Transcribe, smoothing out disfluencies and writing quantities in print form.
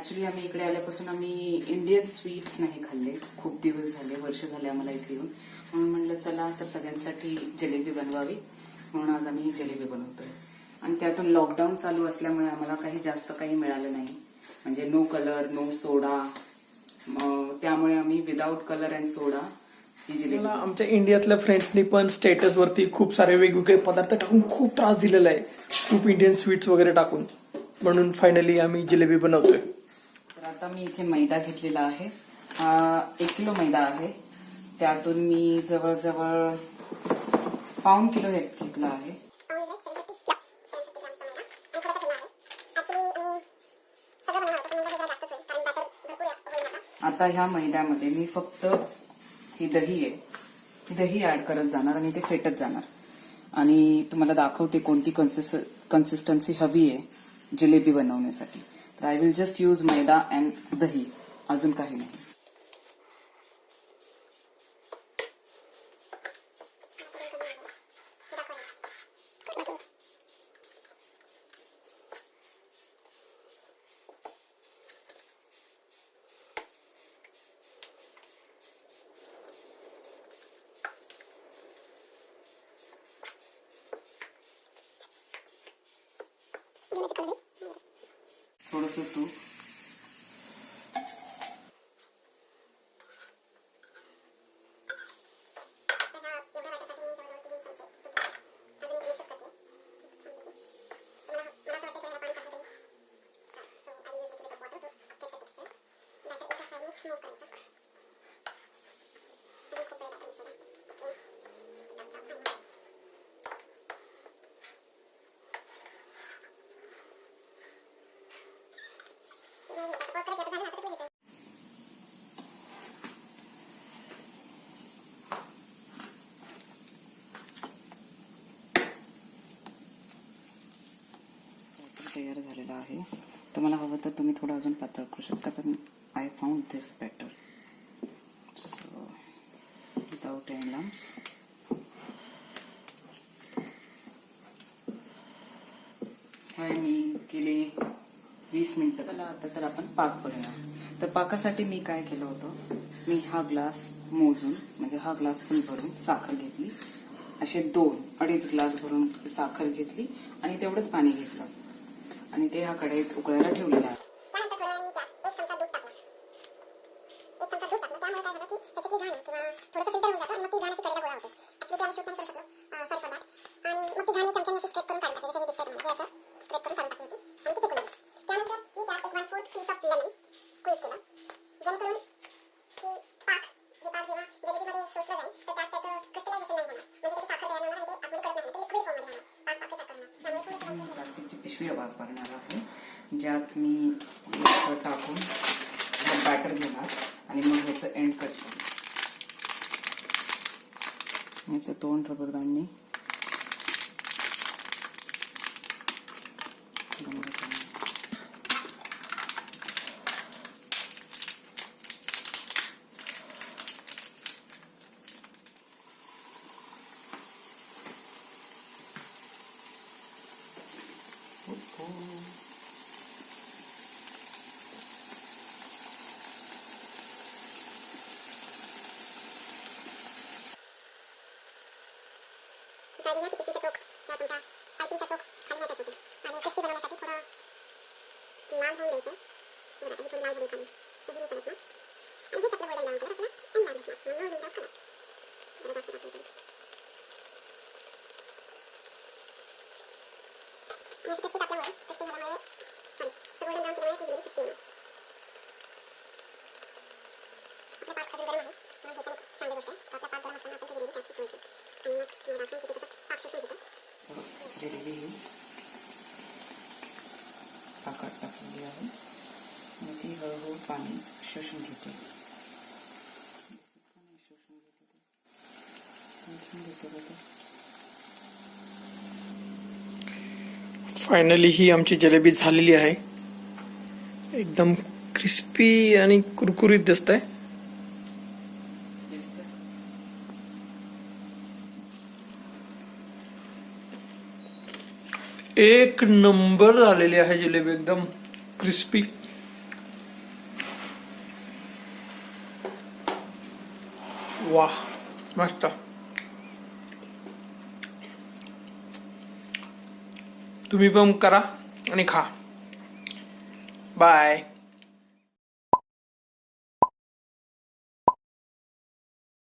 Actually आम्ही इकडे आल्यापासून आम्ही इंडियन स्वीट्स नाही खाल्ले, खूप दिवस झाले, वर्ष झाले आम्हाला इथे येऊन. म्हणून म्हणलं चला तर सगळ्यांसाठी जलेबी बनवावी, म्हणून आज आम्ही जलेबी बनवतोय. आणि त्यातून लॉकडाऊन चालू असल्यामुळे आम्हाला काही जास्त काही मिळालं नाही, म्हणजे नो कलर नो सोडा, त्यामुळे आम्ही विदाऊट कलर अँड सोडा ही जलेबी. आमच्या इंडियातल्या फ्रेंड्सनी पण स्टेटस वरती खूप सारे वेगवेगळे पदार्थ टाकून खूप त्रास दिलेला आहे, खूप इंडियन स्वीट्स वगैरे टाकून. म्हणून फायनली आम्ही जिलेबी बनवतोय. तर आता मी इथे मैदा घेतलेला आहे, 1 किलो मैदा आहे. त्यातून मी जवळजवळ पाऊण किलो घेतला आहे. आता ह्या मैद्यामध्ये मी फक्त ही दही आहे, ही दही ऍड करत जाणार आणि ते फेटत जाणार. आणि तुम्हाला दाखवते कोणती कन्सिस्टन्सी हवी आहे जिलेबी बनवण्यासाठी. तर I will just use maida and दही, अजून काही नाही. थोडंसं तूप, तयार झालेला आहे. तुम्हाला हवं तर तुम्ही थोडं अजून पातळ करू शकता, पण I found this better. So without any lumps. हाय मी गेले 20 मिनिटं. चला आता तर आपण पाक बनवूया. तर पाकासाठी मी काय केलं होतं, मी हा ग्लास मोजून, म्हणजे हा ग्लास फुल भरून साखर घेतली, असे 2-2.5 ग्लास भरून साखर घेतली आणि तेवढंच पाणी घेतलं आणि ते ह्या कढईत उकळायला ठेवलेलं आहे. प्लास्टिकची पिशवी वापरणार आहे, ज्यात मी टाकून बॅटर घेणार आणि मग ह्याचं एंड करतो. याचं तोंड रबर बँडने जलेबी ही पाकात टाकलेली आहे आणि ती हळूहळू पाणी शोषून घेते. फायनली ही आमची जलेबी झालेली आहे, एकदम क्रिस्पी आणि कुरकुरीत दिसतंय. एक नंबर झालेली आहे जिलेबी, एकदम क्रिस्पी. वाह मस्त. तुम्ही पण करा आणि खा. बाय.